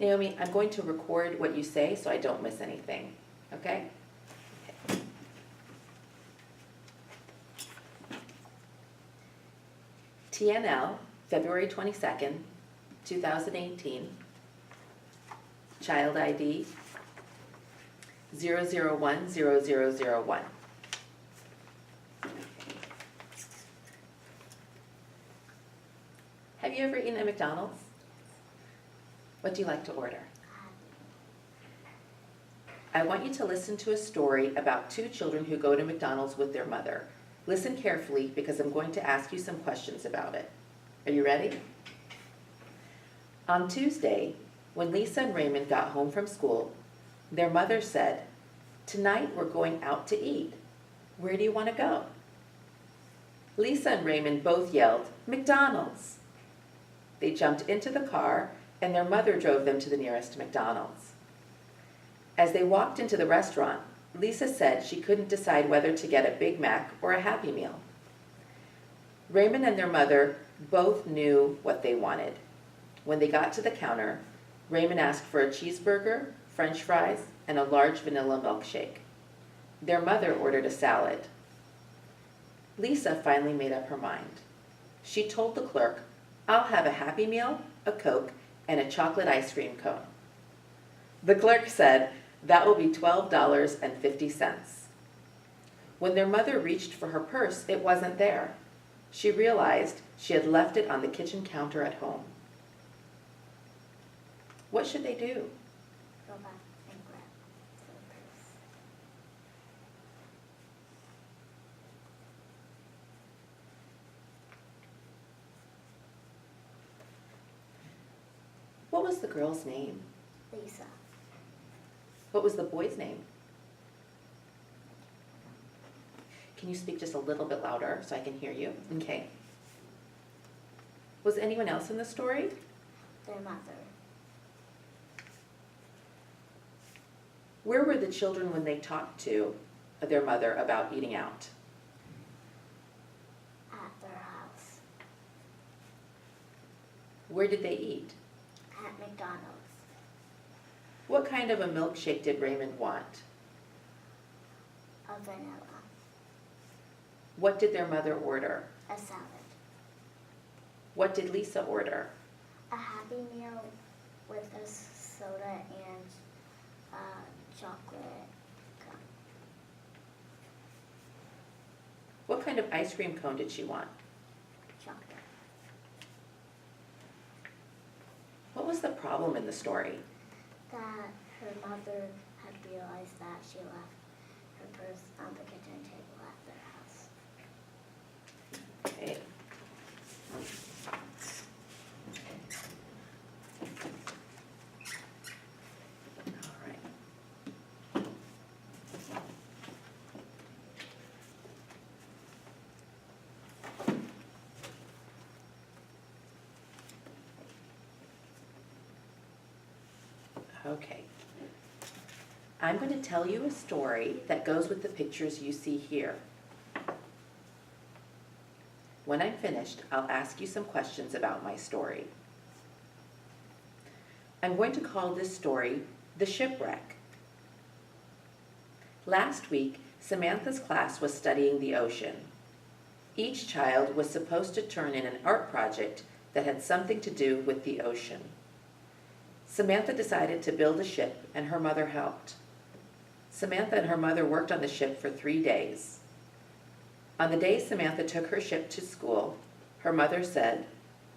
Naomi, I'm going to record what you say so I don't miss anything, okay? TNL, February 22nd, 2018, child ID 0010001. Have you ever eaten at McDonald's? What do you like to order? I want you to listen to a story about two children who go to McDonald's with their mother. Listen carefully because I'm going to ask you some questions about it. Are you ready? On Tuesday, when Lisa and Raymond got home from school, their mother said, "Tonight we're going out to eat. Where do you want to go?" Lisa and Raymond both yelled, "McDonald's!" They jumped into the car and their mother drove them to the nearest McDonald's. As they walked into the restaurant, Lisa said she couldn't decide whether to get a Big Mac or a Happy Meal. Raymond and their mother both knew what they wanted. When they got to the counter, Raymond asked for a cheeseburger, French fries, and a large vanilla milkshake. Their mother ordered a salad. Lisa finally made up her mind. She told the clerk, "I'll have a Happy Meal, a Coke, and a chocolate ice cream cone." The clerk said, "That will be $12.50. When their mother reached for her purse, it wasn't there. She realized she had left it on the kitchen counter at home. What should they do? Go back and grab the purse. What was the girl's name? Lisa. What was the boy's name? Can you speak just a little bit louder so I can hear you? Okay. Was anyone else in the story? Their mother. Where were the children when they talked to their mother about eating out? At their house. Where did they eat? At McDonald's. What kind of a milkshake did Raymond want? A vanilla. What did their mother order? A salad. What did Lisa order? A Happy Meal with a soda and chocolate cone. What kind of ice cream cone did she want? Chocolate. What was the problem in the story? That her mother had realized that she left her purse on the kitchen table at their house. Okay. All right. Okay. I'm going to tell you a story that goes with the pictures you see here. When I'm finished, I'll ask you some questions about my story. I'm going to call this story The Shipwreck. Last week, Samantha's class was studying the ocean. Each child was supposed to turn in an art project that had something to do with the ocean. Samantha decided to build a ship, and her mother helped. Samantha and her mother worked on the ship for 3 days. On the day Samantha took her ship to school, her mother said,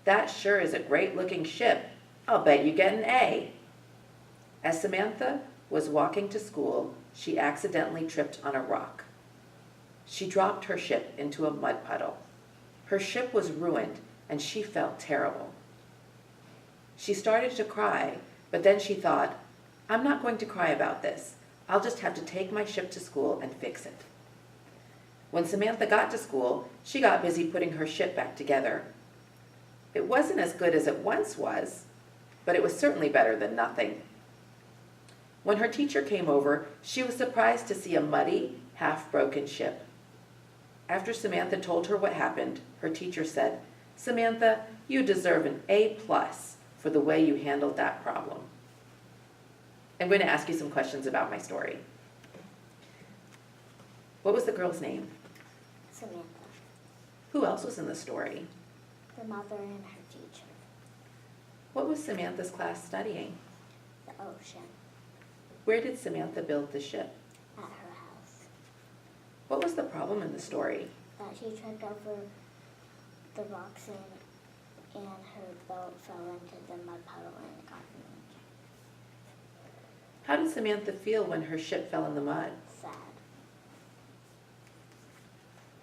"That sure is a great-looking ship. I'll bet you get an A." As Samantha was walking to school, she accidentally tripped on a rock. She dropped her ship into a mud puddle. Her ship was ruined, and she felt terrible. She started to cry, but then she thought, "I'm not going to cry about this. I'll just have to take my ship to school and fix it." When Samantha got to school, she got busy putting her ship back together. It wasn't as good as it once was, but it was certainly better than nothing. When her teacher came over, she was surprised to see a muddy, half-broken ship. After Samantha told her what happened, her teacher said, "Samantha, you deserve an A+ for the way you handled that problem." I'm going to ask you some questions about my story. What was the girl's name? Samantha. Who else was in the story? The mother and her teacher. What was Samantha's class studying? The ocean. Where did Samantha build the ship? At her house. What was the problem in the story? That she tripped over the rocks and her boat fell into the mud puddle and got ruined. How did Samantha feel when her ship fell in the mud? Sad.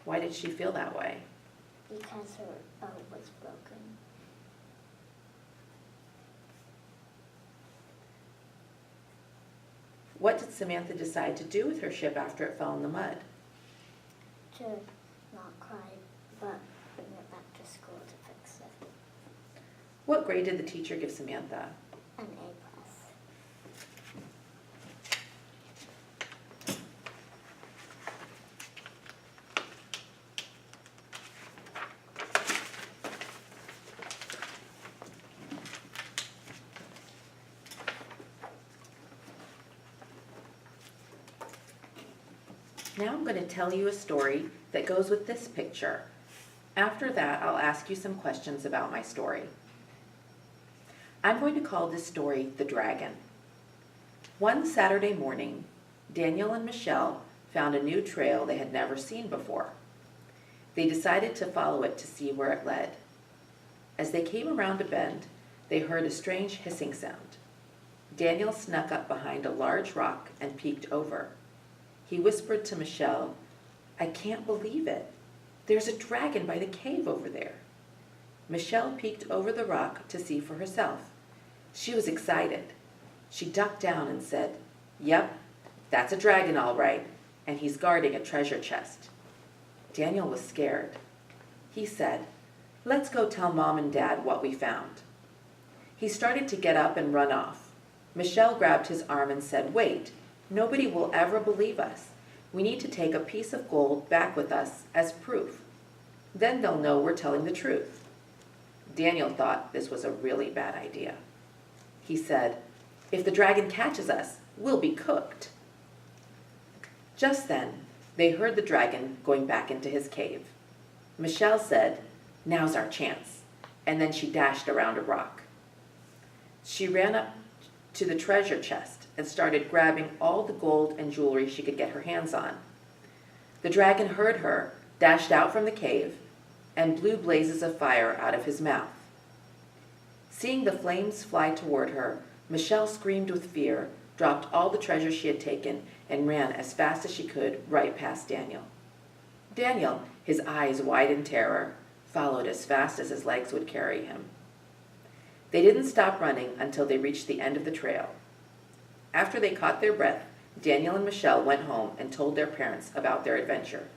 Why did she feel that way? Because her boat was broken. What did Samantha decide to do with her ship after it fell in the mud? To not cry, but bring it back to school to fix it. What grade did the teacher give Samantha? An A+. Now I'm going to tell you a story that goes with this picture. After that, I'll ask you some questions about my story. I'm going to call this story The Dragon. One Saturday morning, Daniel and Michelle found a new trail they had never seen before. They decided to follow it to see where it led. As they came around a bend, they heard a strange hissing sound. Daniel snuck up behind a large rock and peeked over. He whispered to Michelle, "I can't believe it. There's a dragon by the cave over there." Michelle peeked over the rock to see for herself. She was excited. She ducked down and said, "Yep, that's a dragon all right, and he's guarding a treasure chest." Daniel was scared. He said, "Let's go tell Mom and Dad what we found." He started to get up and run off. Michelle grabbed his arm and said, "Wait, nobody will ever believe us. We need to take a piece of gold back with us as proof. Then they'll know we're telling the truth." Daniel thought this was a really bad idea. He said, "If the dragon catches us, we'll be cooked." Just then, they heard the dragon going back into his cave. Michelle said, "Now's our chance," and then she dashed around a rock. She ran up to the treasure chest and started grabbing all the gold and jewelry she could get her hands on. The dragon heard her, dashed out from the cave, and blew blazes of fire out of his mouth. Seeing the flames fly toward her, Michelle screamed with fear, dropped all the treasure she had taken, and ran as fast as she could right past Daniel. Daniel, his eyes wide in terror, followed as fast as his legs would carry him. They didn't stop running until they reached the end of the trail. After they caught their breath, Daniel and Michelle went home and told their parents about their adventure.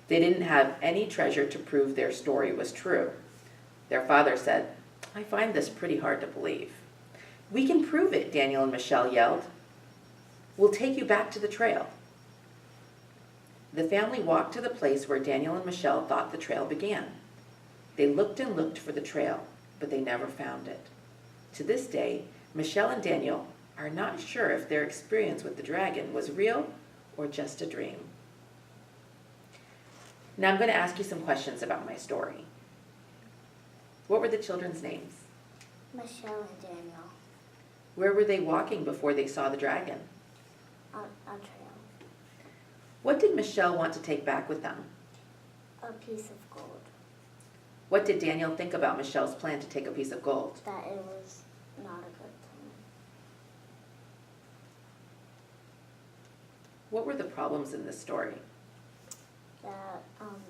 They didn't have any treasure to prove their story was true. Their father said, "I find this pretty hard to believe." "We can prove it," Daniel and Michelle yelled. "We'll take you back to the trail." The family walked to the place where Daniel and Michelle thought the trail began. They looked and looked for the trail, but they never found it. To this day, Michelle and Daniel are not sure if their experience with the dragon was real or just a dream. Now I'm going to ask you some questions about my story. What were the children's names? Michelle and Daniel. Where were they walking before they saw the dragon? On a trail. What did Michelle want to take back with them? A piece of gold. What did Daniel think about Michelle's plan to take a piece of gold? That it was not a good plan. What were the problems in this story? That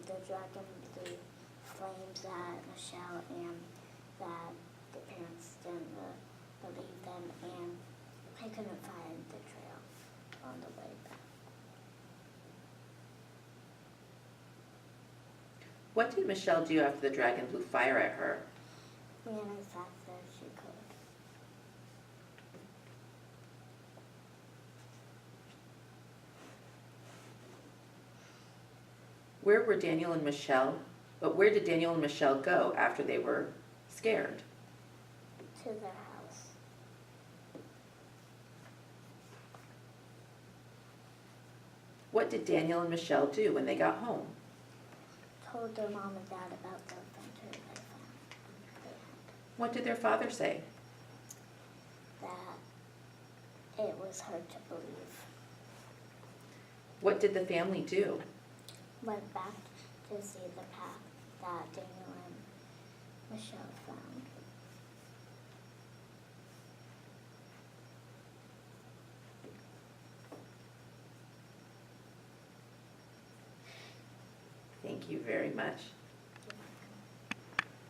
the dragon blew flames at Michelle and that the parents didn't believe them and they couldn't find the trail on the way back. What did Michelle do after the dragon blew fire at her? Ran as fast as she could. Where did Daniel and Michelle go after they were scared? To their house. What did Daniel and Michelle do when they got home? Told their mom and dad about the adventure they found. What did their father say? That it was hard to believe. What did the family do? Went back to see the path that Daniel and Michelle found. Thank you very much.